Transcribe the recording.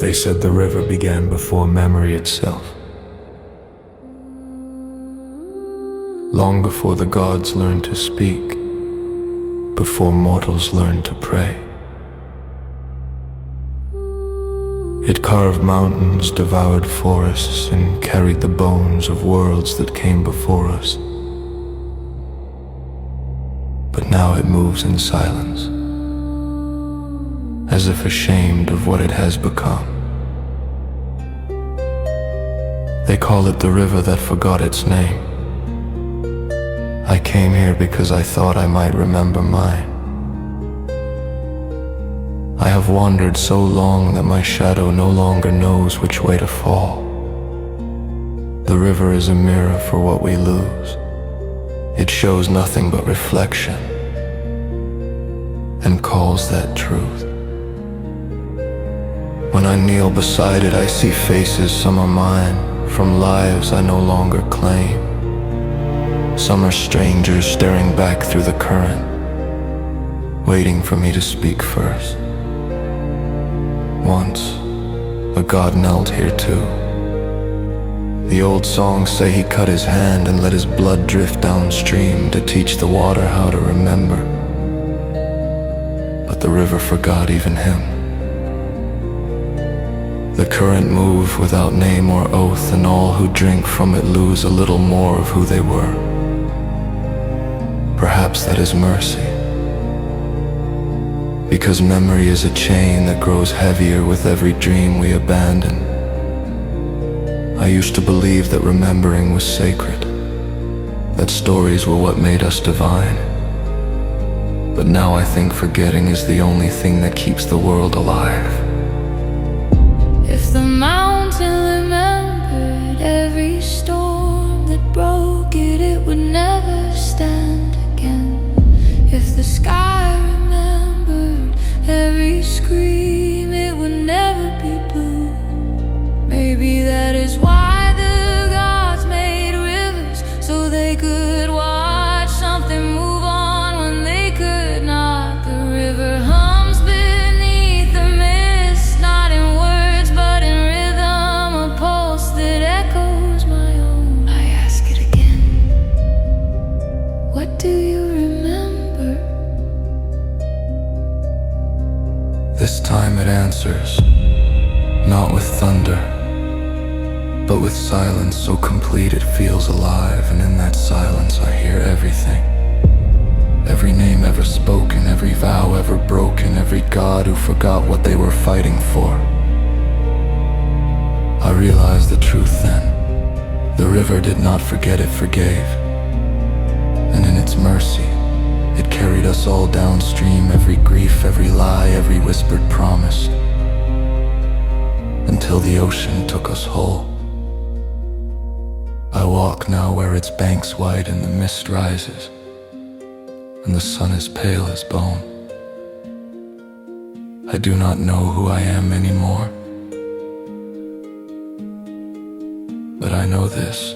They said the river began before memory itself, long before the gods learned to speak, before mortals learned to pray. It carved mountains, devoured forests, and carried the bones of worlds that came before us. But now it moves in silence, as if ashamed of what it has become. They call it the river that forgot its name. I came here because I thought I might remember mine. I have wandered so long that my shadow no longer knows which way to fall. The river is a mirror for what we lose. It shows nothing but reflection, and calls that truth. When I kneel beside it, I see faces, some are mine, from lives I no longer claim. Some are strangers staring back through the current, waiting for me to speak first. Once, a god knelt here too. The old songs say he cut his hand and let his blood drift downstream to teach the water how to remember. But the river forgot even him. The current moved without name or oath, and all who drink from it lose a little more of who they were. Perhaps that is mercy, because memory is a chain that grows heavier with every dream we abandon. I used to believe that remembering was sacred, that stories were what made us divine. But now I think forgetting is the only thing that keeps the world alive. If the mountain remembered every storm that broke it, it would never stand again. If the sky remembered every scream, it would never be blue. Maybe that is why the gods made rivers, so they could watch something move on when they could not. The river hums beneath the mist, not in words but in rhythm, a pulse that echoes my own. I ask it again, what do you remember? This time it answers, not with thunder, but with silence so complete it feels alive. And in that silence I hear everything. Every name ever spoken, every vow ever broken, every god who forgot what they were fighting for. I realized the truth then. The river did not forget, it forgave. And in its mercy, it carried us all downstream, every grief, every lie, every whispered promise, until the ocean took us whole. I walk now where its banks white and the mist rises, and the sun is pale as bone. I do not know who I am anymore, but I know this.